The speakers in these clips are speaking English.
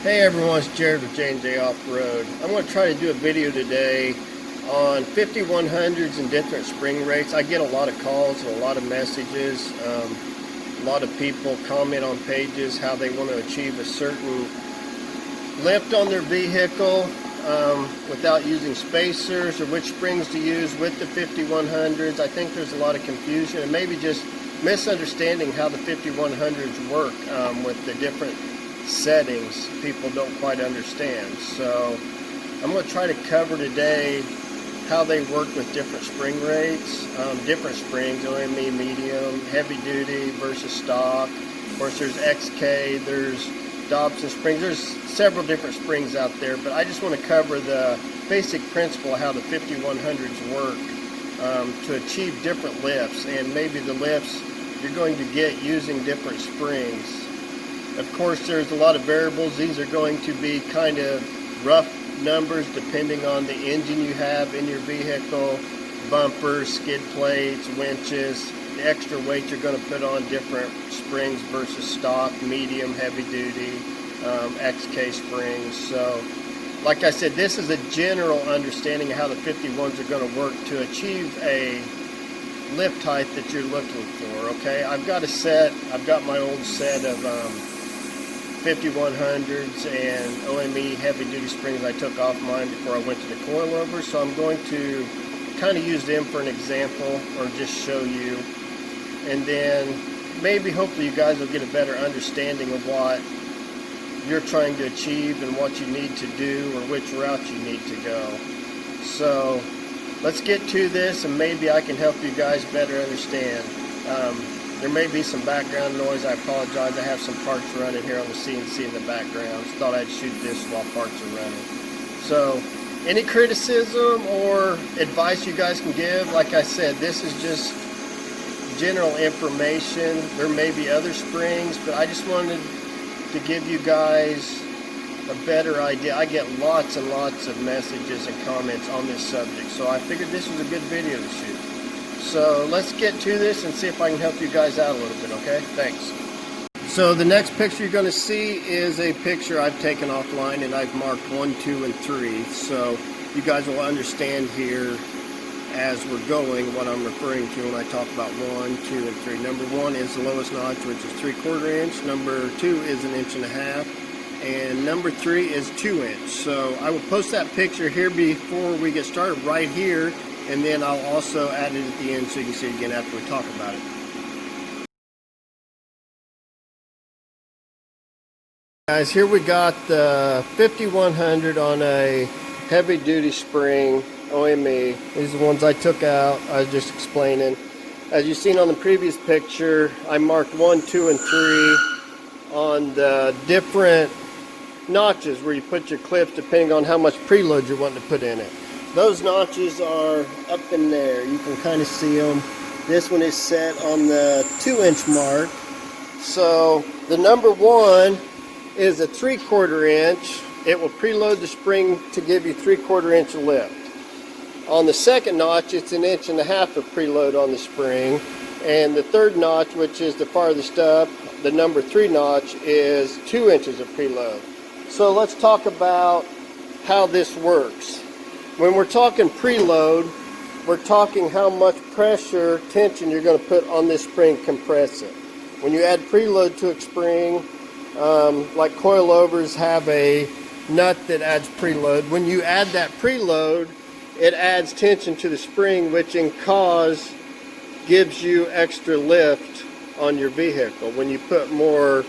Hey everyone, it's Jared with J&J Off-Road. I'm going to try to do a video today on 5100s and different spring rates. I get a lot of calls and a lot of messages. A lot of people comment on pages how they want to achieve a certain lift on their vehicle without using spacers, or which springs to use with the 5100s. I think there's a lot of confusion and maybe just misunderstanding how the 5100s work with the different settings people don't quite understand. So I'm going to try to cover today how they work with different spring rates, different springs, OME, medium, heavy duty versus stock. Of course there's XK, there's Dobson springs, there's several different springs out there, but I just want to cover the basic principle of how the 5100s work to achieve different lifts, and maybe the lifts you're going to get using different springs. Of course, there's a lot of variables. These are going to be kind of rough numbers depending on the engine you have in your vehicle, bumpers, skid plates, winches, the extra weight you're going to put on different springs versus stock, medium, heavy duty, XK springs. So, like I said, this is a general understanding of how the 51s are going to work to achieve a lift height that you're looking for. Okay, I've got my old set of 5100s and OME heavy duty springs I took off mine before I went to the coilover, so I'm going to kind of use them for an example or just show you, and then maybe hopefully you guys will get a better understanding of what you're trying to achieve and what you need to do or which route you need to go. So let's get to this and maybe I can help you guys better understand. There may be some background noise. I apologize. I have some parts running here on the CNC in the background. Just thought I'd shoot this while parts are running. So any criticism or advice you guys can give, like I said, this is just general information. There may be other springs, but I just wanted to give you guys a better idea. I get lots and lots of messages and comments on this subject, so I figured this was a good video to shoot. So let's get to this and see if I can help you guys out a little bit, okay? Thanks. So the next picture you're going to see is a picture I've taken offline, and I've marked 1, 2, and 3. So you guys will understand here as we're going what I'm referring to when I talk about 1, 2, and 3. Number 1 is the lowest notch, which is 3/4 inch. Number 2 is 1.5 inch. And number 3 is 2 inch. So I will post that picture here before we get started right here, and then I'll also add it at the end so you can see it again after we talk about it. Guys, here we got the 5100 on a heavy duty spring OME. These are the ones I took out. I was just explaining. As you've seen on the previous picture, I marked 1, 2, and 3 on the different notches where you put your clips depending on how much preload you're wanting to put in it. Those notches are up in there. You can kind of see them. This one is set on the 2 inch mark. So the number 1 is a 3/4 inch. It will preload the spring to give you 3/4 inch lift. On the second notch, it's 1.5 inches of preload on the spring. And the third notch, which is the farthest up, the number 3 notch, is 2 inches of preload. So let's talk about how this works. When we're talking preload, we're talking how much pressure, tension you're going to put on this spring, compress it. When you add preload to a spring, like coilovers have a nut that adds preload. When you add that preload, it adds tension to the spring, which in cause gives you extra lift on your vehicle. When you put more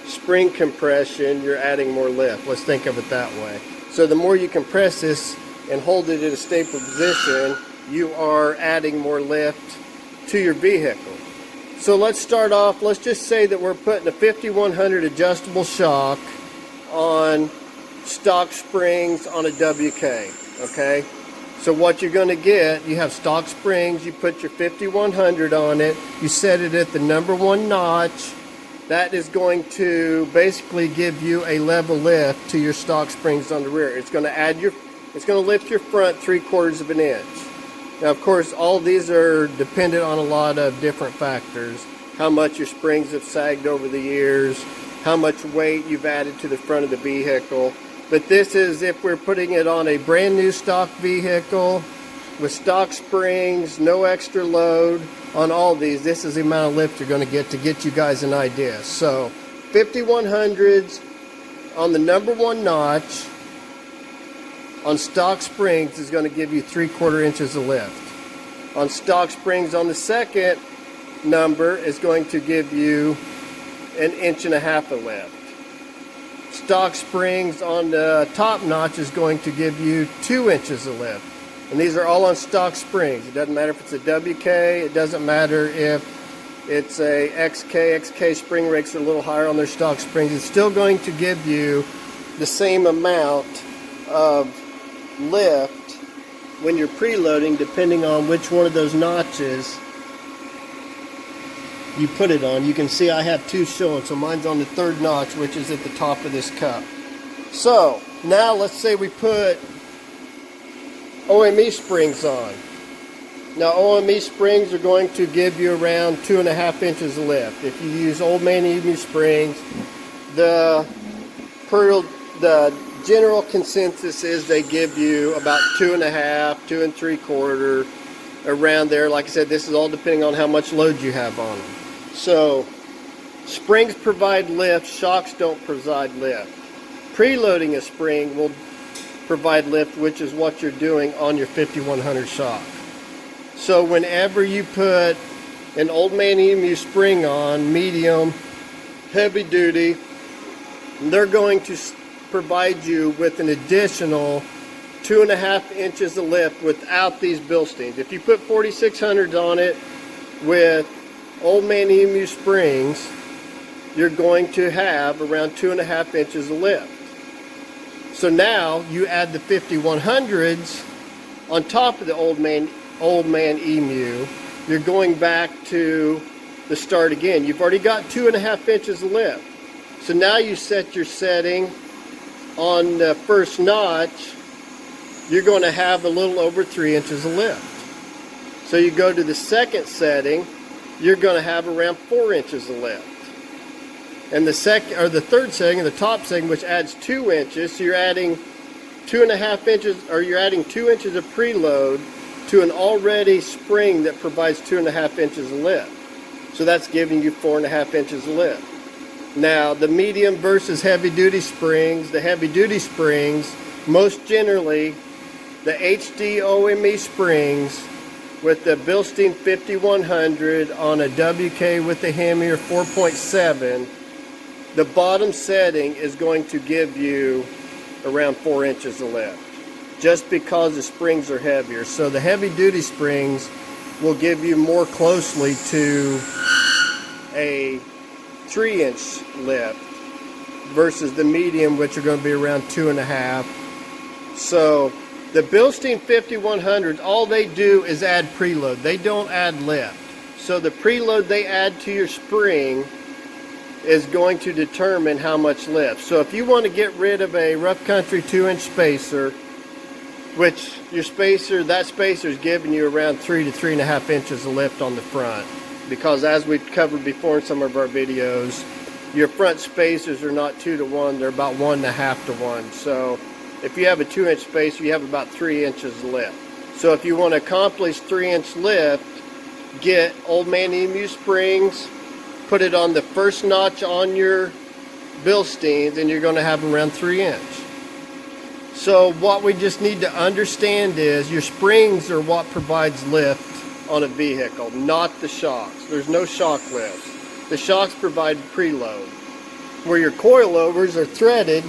spring compression, you're adding more lift. Let's think of it that way. So the more you compress this and hold it in a stable position, you are adding more lift to your vehicle. So let's start off. Let's just say that we're putting a 5100 adjustable shock on stock springs on a WK, okay? So what you're going to get, you have stock springs, you put your 5100 on it, you set it at the number 1 notch. That is going to basically give you a level lift to your stock springs on the rear. It's going to lift your front 3/4 inch. Now, of course, all these are dependent on a lot of different factors. How much your springs have sagged over the years, how much weight you've added to the front of the vehicle. But this is if we're putting it on a brand new stock vehicle with stock springs, no extra load on all these. This is the amount of lift you're going to get you guys an idea. So 5100s on the number one notch on stock springs is going to give you 3/4 inches of lift. On stock springs on the second number is going to give you 1.5 inches of lift. Stock springs on the top notch is going to give you 2 inches of lift. And these are all on stock springs. It doesn't matter if it's a WK, it doesn't matter if it's a XK. XK spring rates are a little higher on their stock springs. It's still going to give you the same amount of lift when you're preloading, depending on which one of those notches you put it on. You can see I have two showing, so mine's on the third notch, which is at the top of this cup. So now let's say we put OME springs on. Now OME springs are going to give you around 2.5 inches of lift. If you use Old Man Emu springs, the general consensus is they give you about 2.5, 2 3/4, around there. Like I said, this is all depending on how much load you have on them. So springs provide lift, shocks don't provide lift. Preloading a spring will provide lift, which is what you're doing on your 5100 shock. So whenever you put an Old Man Emu spring on, medium, heavy duty, they're going to provide you with an additional 2.5 inches of lift without these Bilsteins. If you put 4600s on it with Old Man Emu springs, you're going to have around 2.5 inches of lift. So now you add the 5100s on top of the Old Man Emu, you're going back to the start again. You've already got 2.5 inches of lift. So now you set your setting on the first notch, you're going to have a little over 3 inches of lift. So you go to the second setting, you're going to have around 4 inches of lift. And the third setting, the top setting, which adds 2 inches, so you're adding 2.5 inches, or you're adding 2 inches of preload to an already spring that provides 2.5 inches of lift. So that's giving you 4.5 inches of lift. Now, the medium versus heavy duty springs, the heavy duty springs, most generally, the HD OME springs with the Bilstein 5100 on a WK with the Hemi or 4.7, the bottom setting is going to give you around 4 inches of lift, just because the springs are heavier. So the heavy duty springs will give you more closely to a 3-inch lift versus the medium, which are going to be around 2.5. So the Bilstein 5100s, all they do is add preload. They don't add lift. So the preload they add to your spring is going to determine how much lift. So if you want to get rid of a rough country 2-inch spacer, which your spacer, that spacer is giving you around 3 to 3.5 inches of lift on the front, because as we've covered before in some of our videos, your front spacers are not 2 to 1, they're about 1.5 to 1. So if you have a 2-inch spacer, you have about 3 inches of lift. So if you want to accomplish 3-inch lift, get Old Man Emu springs, put it on the first notch on your Bilsteins, and you're going to have around 3 inch. So what we just need to understand is your springs are what provides lift on a vehicle, not the shocks. There's no shock lift. The shocks provide preload. Where your coilovers are threaded,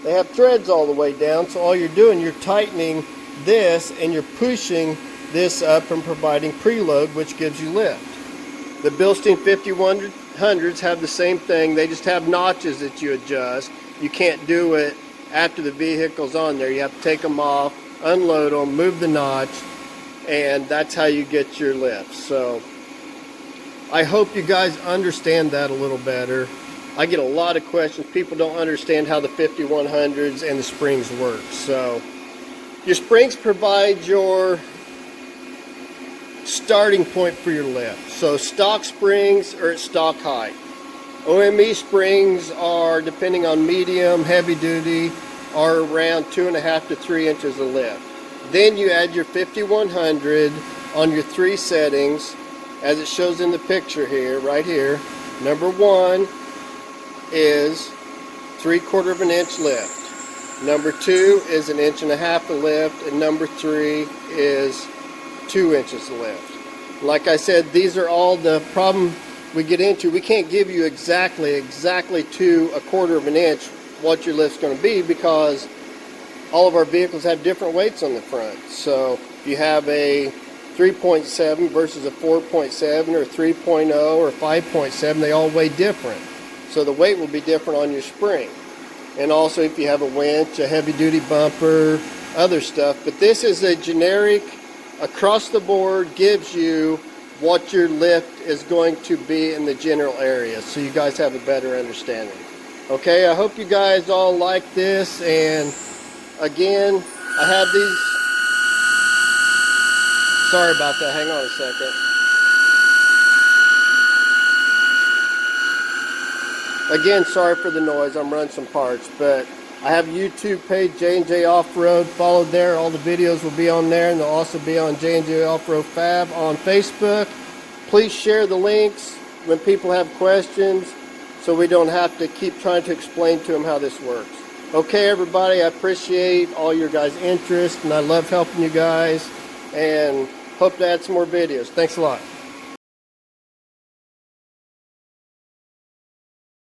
they have threads all the way down, so all you're doing, you're tightening this and you're pushing this up and providing preload, which gives you lift. The Bilstein 5100s have the same thing. They just have notches that you adjust. You can't do it after the vehicle's on there. You have to take them off, unload them, move the notch, and that's how you get your lift. So I hope you guys understand that a little better. I get a lot of questions. People don't understand how the 5100s and the springs work. So your springs provide your starting point for your lift. So stock springs are at stock height. OME springs are, depending on medium, heavy duty, are around 2.5 to 3 inches of lift. Then you add your 5100 on your 3 settings, as it shows in the picture here, right here. Number 1 is 3/4 of an inch lift. Number 2 is 1.5 inches of lift, and number 3 is 2 inches of lift. Like I said, these are all the problem we get into. We can't give you exactly to 1/4 of an inch what your lift's going to be, because all of our vehicles have different weights on the front. So if you have a 3.7 versus a 4.7 or 3.0 or 5.7, they all weigh different. So the weight will be different on your spring. And also if you have a winch, a heavy duty bumper, other stuff. But this is a generic, across the board, gives you what your lift is going to be in the general area, so you guys have a better understanding. Okay, I hope you guys all like this, and again, I have these. Sorry about that, hang on a second. Again, sorry for the noise, I'm running some parts, but I have a YouTube page, J&J Off-Road. Follow there, all the videos will be on there, and they'll also be on J&J Off-Road Fab on Facebook. Please share the links when people have questions, so we don't have to keep trying to explain to them how this works. Okay, everybody, I appreciate all your guys' interest, and I love helping you guys, and hope to add some more videos. Thanks a lot.